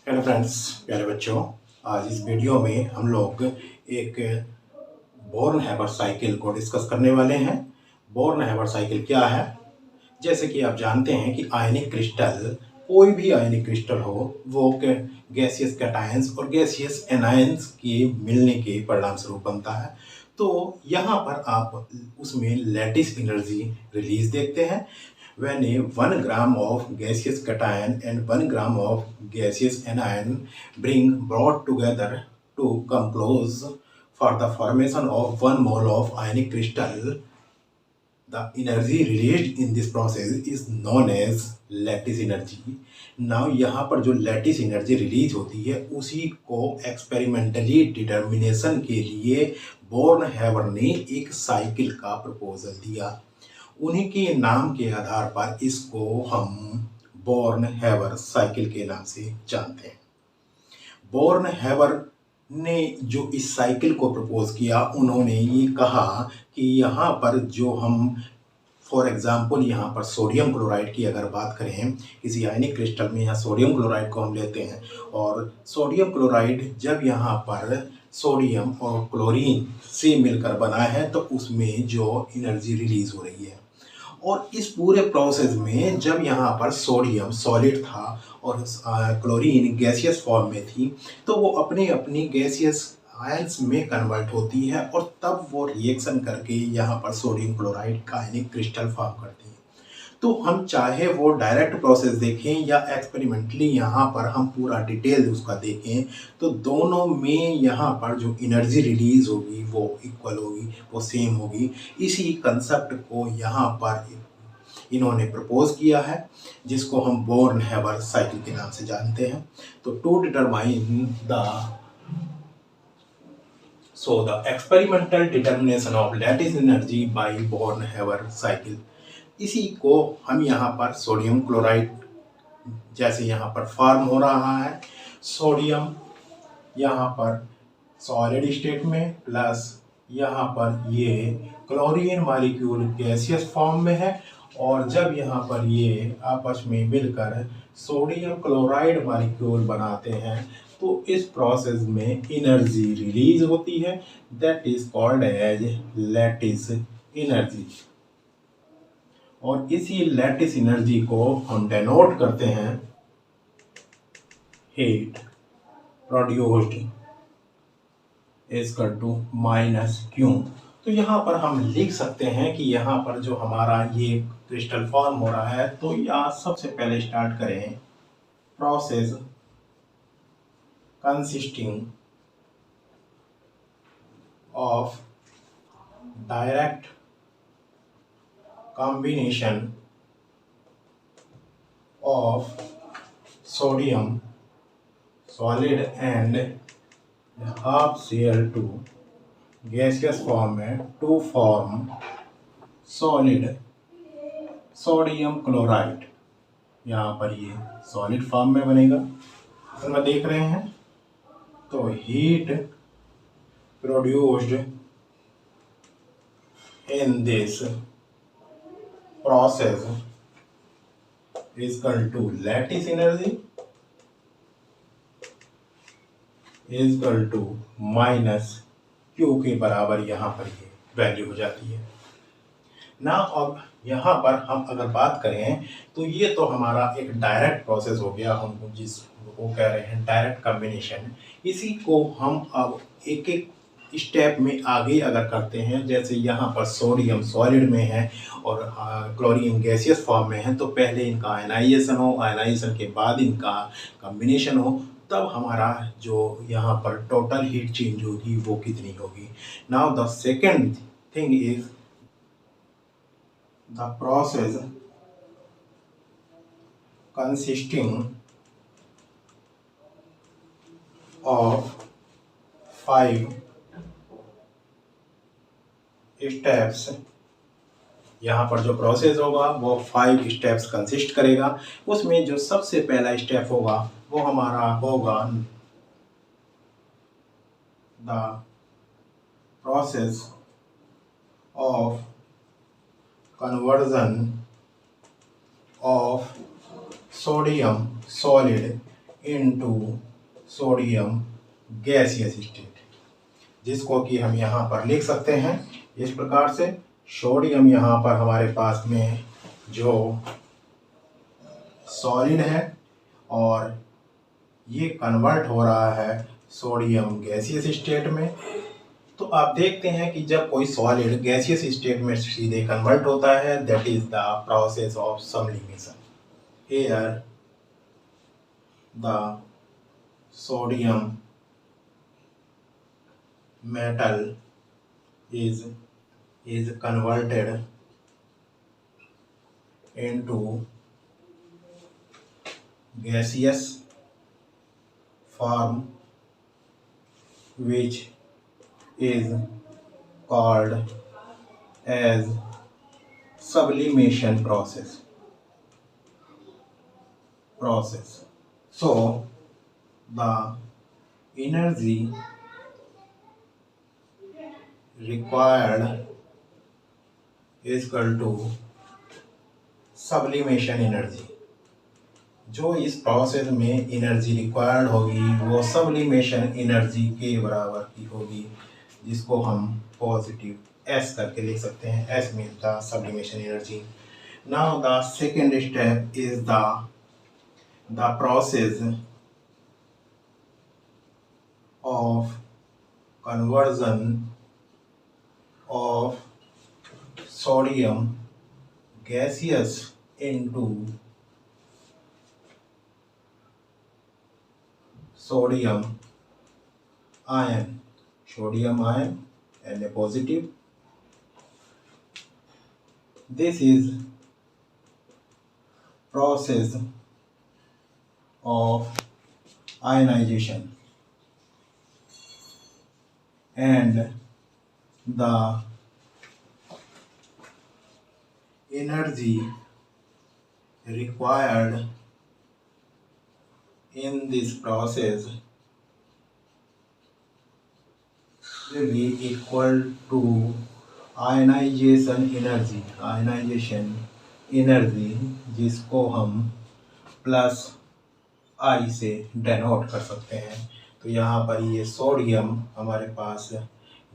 Hello friends, प्यारे बच्चों। आज इस वीडियो में हम लोग एक बोर्न हैबर साइकिल को डिस्कस करने वाले हैं। बोर्न हैबर साइकिल क्या है? जैसे कि आप जानते हैं कि आयनिक क्रिस्टल, कोई भी आयनिक क्रिस्टल हो, वो गैसियस कैटायंस और गैसियस एनायंस के मिलने के परिणाम स्वरूप बनता है। तो यहाँ पर आप उसमें लैटिस एनर्जी रिलीज देखते हैं। When a 1 gram of gaseous cation and 1 gram of gaseous anion brought together to come close for the formation of 1 mole of ionic crystal, the energy released in this process is known as lattice energy. Now यहाँ पर जो lattice energy release होती है उसी को experimentally determination के लिए born Haber ने एक साइकिल का प्रपोजल दिया। उन्हीं के नाम के आधार पर इसको हम बोर्न हैबर साइकिल के नाम से जानते हैं। बोर्न हैबर ने जो इस साइकिल को प्रपोज किया, उन्होंने ये कहा कि यहाँ पर जो हम फॉर एग्जाम्पल यहाँ पर सोडियम क्लोराइड की अगर बात करें, किसी आयनिक क्रिस्टल में यहाँ सोडियम क्लोराइड को हम लेते हैं और सोडियम क्लोराइड जब यहाँ पर सोडियम और क्लोरीन से मिलकर बना है तो उसमें जो एनर्जी रिलीज हो रही है। और इस पूरे प्रोसेस में जब यहाँ पर सोडियम सॉलिड था और क्लोरीन गैसियस फॉर्म में थी, तो वो अपनी अपनी गैसियस आयंस में कन्वर्ट होती है और तब वो रिएक्शन करके यहाँ पर सोडियम क्लोराइड का आयनिक क्रिस्टल फॉर्म करती है। तो हम चाहे वो डायरेक्ट प्रोसेस देखें या एक्सपेरिमेंटली यहाँ पर हम पूरा डिटेल उसका देखें, तो दोनों में यहाँ पर जो एनर्जी रिलीज होगी वो इक्वल होगी, वो सेम होगी। इसी कंसेप्ट को यहाँ पर इन्होंने प्रपोज किया है, जिसको हम बोर्न हैबर साइकिल के नाम से जानते हैं। तो to determine the experimental determination of lattice energy by Born Haber cycle, इसी को हम यहाँ पर सोडियम क्लोराइड जैसे यहाँ पर फॉर्म हो रहा है, सोडियम यहाँ पर सॉलिड स्टेट में प्लस यहाँ पर ये क्लोरीन मॉलिक्यूल गैसियस फॉर्म में है, और जब यहाँ पर ये आपस में मिलकर सोडियम क्लोराइड मॉलिक्यूल बनाते हैं तो इस प्रोसेस में एनर्जी रिलीज होती है, that is called as lattice energy. और इसी लैटिस एनर्जी को हम डेनोट करते हैं heat produced equal to minus Q. तो यहाँ पर हम लिख सकते हैं कि यहाँ पर जो हमारा ये क्रिस्टल फॉर्म हो रहा है, तो यहाँ सबसे पहले स्टार्ट करें process consisting of direct combination of sodium solid and half Cl2 gaseous form में to form solid sodium chloride। यहाँ पर ये सॉलिड फॉर्म में बनेगा, तो मैं देख रहे हैं। तो heat produced in this process is equal to lattice energy is equal to minus Q के बराबर यहाँ पर ये वैल्यू हो जाती है ना। अब यहाँ पर हम अगर बात करें तो ये तो हमारा एक डायरेक्ट प्रोसेस हो गया, हम जिसको कह रहे हैं डायरेक्ट कॉम्बिनेशन। इसी को हम अब एक एक स्टेप में आगे अगर करते हैं, जैसे यहाँ पर सोडियम सॉलिड में है और क्लोरीन गैसियस फॉर्म में है, तो पहले इनका आयनाइजेशन हो, आयनाइजेशन के बाद इनका कॉम्बिनेशन हो, तब हमारा जो यहाँ पर टोटल हीट चेंज होगी वो कितनी होगी। Now the second thing is the process consisting of 5 steps. यहाँ पर जो प्रोसेस होगा वो 5 स्टेप्स कंसिस्ट करेगा। उसमें जो सबसे पहला स्टेप होगा वो हमारा होगा the process of conversion of sodium solid into sodium gaseous state, जिसको कि हम यहाँ पर लिख सकते हैं इस प्रकार से। सोडियम यहाँ पर हमारे पास में जो सॉलिड है और ये कन्वर्ट हो रहा है सोडियम गैसियस स्टेट में। तो आप देखते हैं कि जब कोई सॉलिड गैसियस स्टेट में सीधे कन्वर्ट होता है, that is the process of sublimation. Here the sodium metal is converted into gaseous form, which is called as sublimation process. So the energy required is equal to sublimation energy। जो इस process में energy required होगी वो sublimation energy के बराबर की होगी, जिसको हम पॉजिटिव एस करके लिख सकते हैं। S means the sublimation energy. Now the second step is the process of conversion of sodium gaseous into sodium ion, Na positive. This is process of ionization, and the energy required in this process will be equal to ionization energy, जिसको हम plus आई से denote कर सकते हैं। तो यहाँ पर ये सोडियम हमारे पास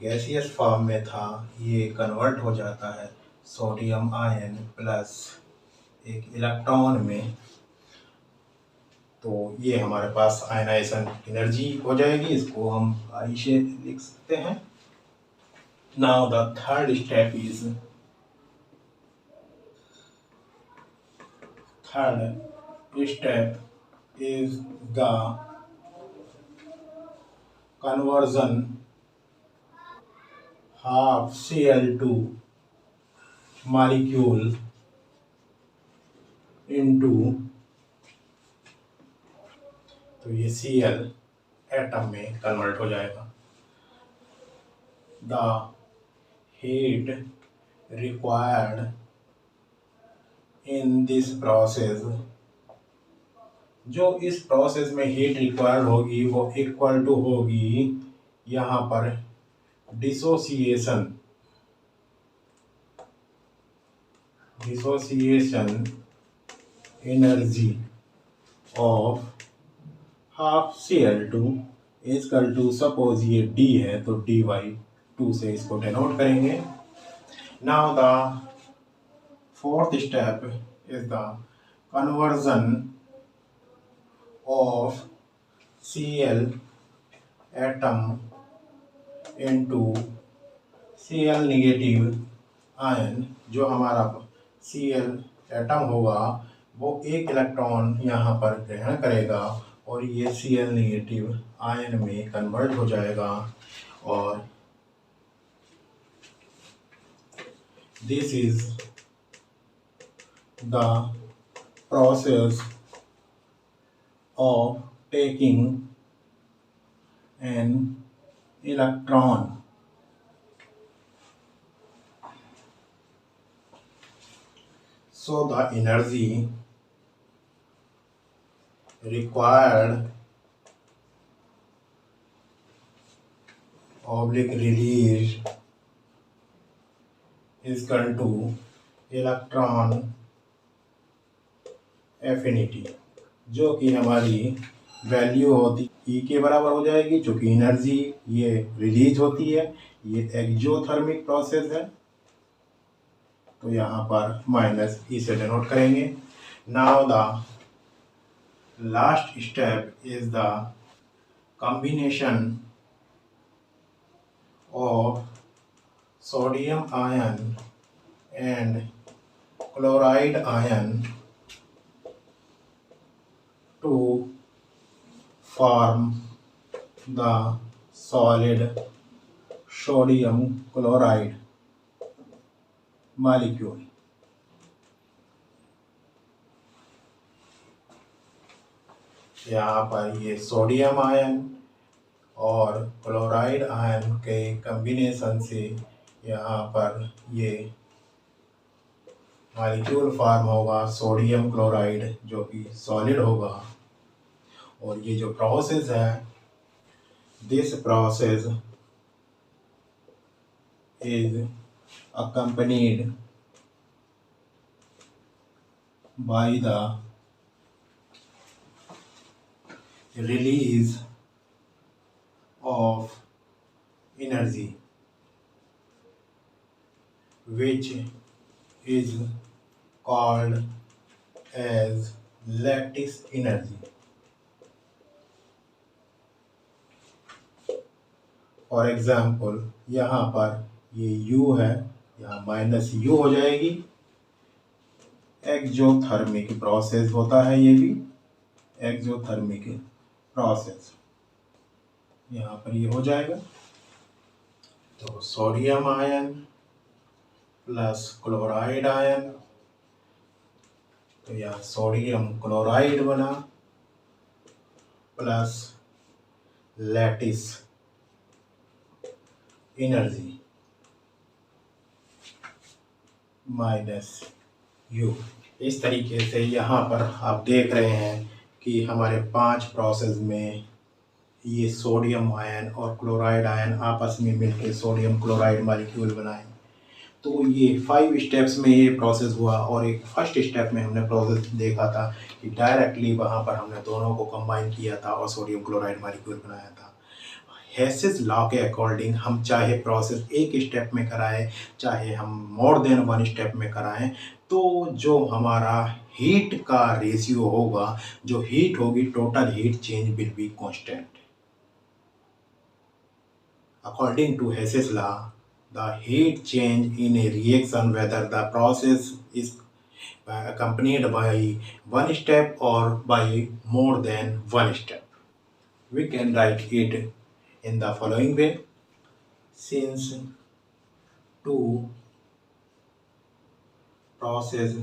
गैसियस फॉर्म में था, ये कन्वर्ट हो जाता है सोडियम आयन प्लस एक इलेक्ट्रॉन में, तो ये हमारे पास आयनाइजेशन एनर्जी हो जाएगी, इसको हम आई से लिख सकते हैं। Now the third step is the conversion half Cl2 molecule into, तो ये Cl एटम में कन्वर्ट हो जाएगा। The heat required in this process, जो इस प्रोसेस में हीट रिक्वायर्ड होगी वो इक्वल टू होगी यहाँ पर dissociation energy of half Cl2 equal to, suppose ये D है तो dy2 से इसको डिनोट करेंगे। Now the fourth step is the conversion of Cl atom into Cl negative ion। जो हमारा Cl एटम होगा वो एक इलेक्ट्रॉन यहाँ पर ग्रहण करेगा और ये Cl नेगेटिव आयन में कन्वर्ट हो जाएगा, और this is the process of taking an electron so the energy required oblique released is equal to electron affinity, जो कि हमारी वैल्यू होती ई के बराबर हो जाएगी, चूँकि एनर्जी ये रिलीज होती है, ये एक्जोथर्मिक प्रोसेस है, तो यहाँ पर माइनस ई से डिनोट करेंगे। Now the last step is the combination of sodium ion and chloride ion to form the solid sodium chloride molecule. यहाँ पर ये सोडियम आयन और क्लोराइड आयन के कम्बिनेशन से यहाँ पर ये मॉलिक्यूल फॉर्म होगा सोडियम क्लोराइड, जो कि सॉलिड होगा। और ये जो प्रोसेस है, this process is accompanied by the release of energy, which is called as lattice energy. For example यहाँ पर ये U है, यहाँ माइनस U हो जाएगी। एक्जोथर्मिक प्रोसेस होता है, ये भी एक्जोथर्मिक प्रोसेस, यहाँ पर ये हो जाएगा। तो sodium ion plus chloride ion, तो यहाँ सोडियम क्लोराइड बना plus lattice energy minus U। इस तरीके से यहाँ पर आप देख रहे हैं कि हमारे 5 प्रोसेस में ये सोडियम आयन और क्लोराइड आयन आपस में मिलकर सोडियम क्लोराइड मॉलिक्यूल बनाए। तो ये 5 स्टेप्स में ये प्रोसेस हुआ। और एक फर्स्ट स्टेप में हमने प्रोसेस देखा था कि डायरेक्टली वहाँ पर हमने दोनों को कंबाइन किया था और सोडियम क्लोराइड मॉलिक्यूल बनाया था। हेसेस लॉ के अकॉर्डिंग हम चाहे प्रोसेस एक स्टेप में कराएं, चाहे हम मोर देन 1 स्टेप में कराएं, तो जो हमारा हीट का रेशियो होगा, जो हीट होगी, total heat change will be constant. According to Hess's law, the heat change in a reaction, whether the process is accompanied by 1 step or by more than 1 step, we can write it in the following way. Since 2 processes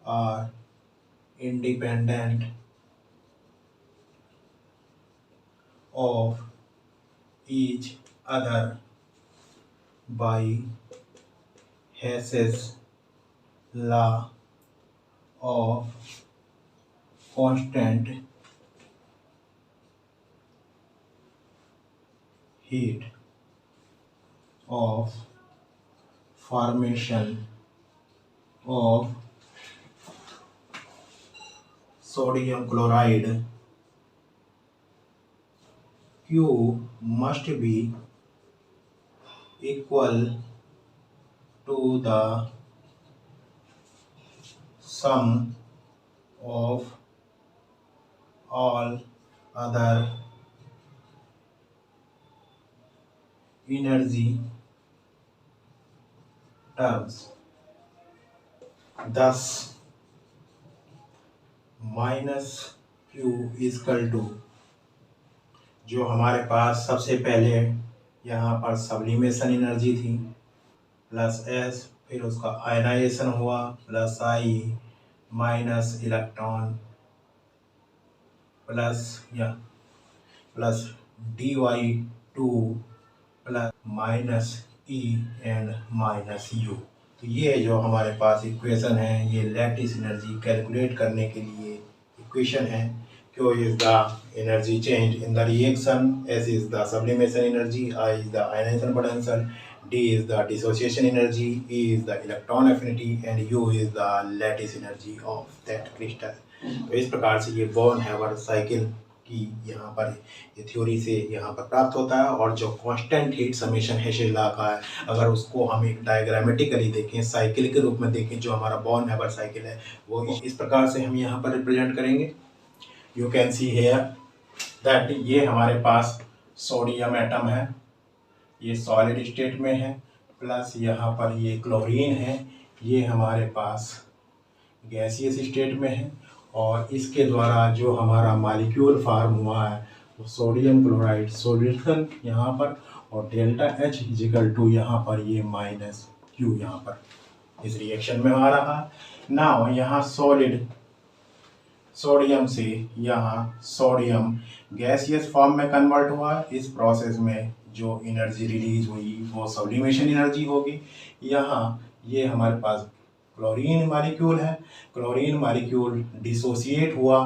are independent of each other by Hess's law of constant heat of formation of sodium chloride, Q must be equal to the sum of all other energy terms. Thus, minus Q is equal to, जो हमारे पास सबसे पहले यहाँ पर sublimation energy थी, plus S, फिर उसका ionization हुआ plus I minus electron plus dy2 plus minus E and minus U। तो ये जो हमारे पास इक्वेशन है, ये लैटिस एनर्जी कैलकुलेट करने के लिए इक्वेशन है। Q is the energy change in the reaction, S is the sublimation energy, I is the ionization potential, D is the dissociation energy, E is the electron affinity and U is the lattice energy of that crystal. तो इस प्रकार से ये born Haber cycle की यहाँ पर ये theory से यहाँ पर प्राप्त होता है। और जो कांस्टेंट हीट समेशन हेशेस लॉ का है, अगर उसको हम एक डायग्रामेटिकली देखें, साइकिल के रूप में देखें, जो हमारा बॉर्न हैबर साइकिल है वो इस प्रकार से हम यहाँ पर रिप्रेजेंट करेंगे। You can see here that ये हमारे पास सोडियम एटम है, ये सॉलिड स्टेट में है, प्लस यहाँ पर ये क्लोरीन है, ये हमारे पास गैसियस स्टेट में है। और इसके द्वारा जो हमारा मॉलिक्यूल फार्म हुआ है वो सोडियम क्लोराइड सॉल्यूशन यहाँ पर, और डेल्टा H इजिकल टू यहाँ पर ये -Q यहाँ पर इस रिएक्शन में आ रहा है। नाउ यहाँ सॉलिड सोडियम से यहाँ सोडियम गैसियस फॉर्म में कन्वर्ट हुआ। इस प्रोसेस में जो एनर्जी रिलीज हुई वो सब्लिमेशन एनर्जी होगी। यहाँ ये हमारे पास क्लोरीन मॉलिक्यूल है, क्लोरीन मॉलिक्यूल डिसोसिएट हुआ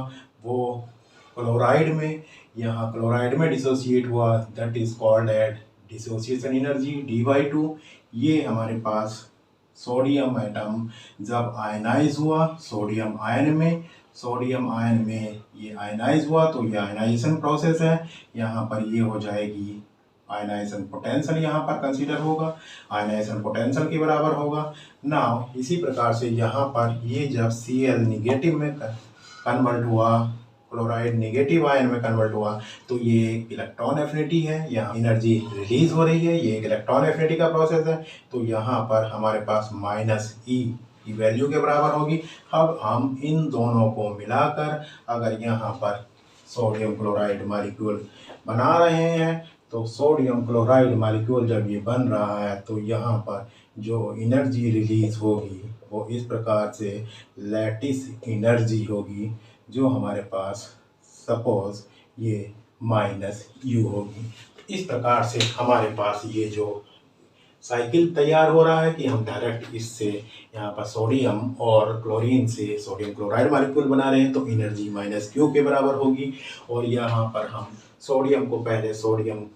वो क्लोराइड में, यहाँ क्लोराइड में डिसोसिएट हुआ, that is called eight dissociation energy D/2। ये हमारे पास सोडियम एटम जब आयनाइज हुआ सोडियम आयन में ये आयनाइज हुआ तो ये आयनाइजेशन प्रोसेस है। यहाँ पर ये हो जाएगी आयनाइजेशन पोटेंशियल, यहाँ पर कंसीडर होगा, आयनाइजेशन पोटेंशियल के बराबर होगा। नाउ इसी प्रकार से यहाँ पर ये जब Cl निगेटिव में कन्वर्ट हुआ, क्लोराइड नेगेटिव आयन में कन्वर्ट हुआ, तो ये एक इलेक्ट्रॉन एफिनिटी है, यहाँ एनर्जी रिलीज हो रही है, ये एक इलेक्ट्रॉन एफिनिटी का प्रोसेस है। तो यहाँ पर हमारे पास -E की वैल्यू के बराबर होगी। अब हम इन दोनों को मिलाकर अगर यहाँ पर सोडियम क्लोराइड मॉलिक्यूल बना रहे हैं तो सोडियम क्लोराइड मॉलिक्यूल जब ये बन रहा है तो यहाँ पर जो एनर्जी रिलीज होगी वो इस प्रकार से लैटिस एनर्जी होगी, जो हमारे पास सपोज ये -U होगी। इस प्रकार से हमारे पास ये जो साइकिल तैयार हो रहा है कि हम डायरेक्ट इससे यहाँ पर सोडियम और क्लोरीन से सोडियम क्लोराइड मॉलिक्यूल बना रहे हैं तो एनर्जी -Q के बराबर होगी। और यहाँ पर हम सोडियम को पहले सोडियम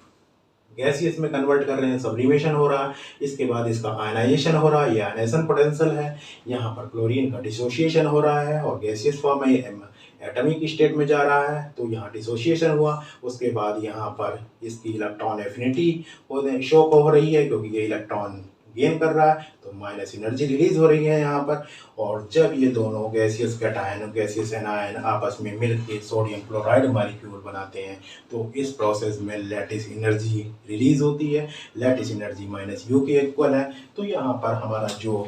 गैसियस में कन्वर्ट कर रहे हैं, सब्लिमेशन हो रहा है, इसके बाद इसका आयनाइजेशन हो रहा है, ये आयनाइजेशन पोटेंशियल है। यहाँ पर क्लोरीन का डिसोसिएशन हो रहा है और गैसियस फॉर्म में एटॉमिक स्टेट में जा रहा है, तो यहाँ डिसोसिएशन हुआ। उसके बाद यहाँ पर इसकी इलेक्ट्रॉन एफिनिटी शो हो रही है क्योंकि ये इलेक्ट्रॉन गेन कर रहा है, तो माइनस एनर्जी रिलीज हो रही है यहाँ पर। और जब ये दोनों गैसियस कैटायन गैसियस एनायन आपस में मिल के सोडियम क्लोराइड मॉलिक्यूल बनाते हैं तो इस प्रोसेस में लैटिस एनर्जी रिलीज होती है। लैटिस एनर्जी -U के इक्वल है। तो यहाँ पर हमारा जो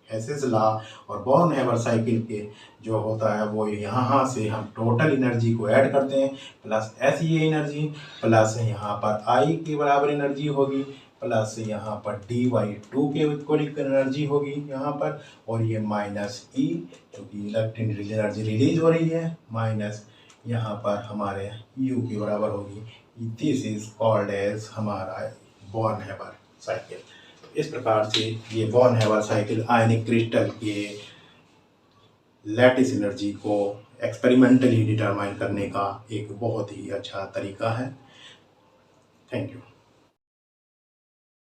हेसेस लॉ और बॉर्न हैबर साइकिल के जो होता है वो यहाँ से हम टोटल एनर्जी को ऐड करते हैं प्लस SE एनर्जी प्लस यहाँ पर I के बराबर एनर्जी होगी प्लस यहाँ पर D/2 के इक्वल एनर्जी होगी यहाँ पर, और ये -E क्योंकि इलेक्ट्रिक एनर्जी रिलीज हो रही है माइनस यहाँ पर हमारे U के बराबर होगी। दिस इज कॉल्ड एज हमारा बॉर्न हैबर साइकिल। इस प्रकार से ये बॉर्न हैबर साइकिल आयनिक क्रिस्टल के लैटिस एनर्जी को एक्सपेरिमेंटली डिटरमाइन करने का एक बहुत ही अच्छा तरीका है। Thank you.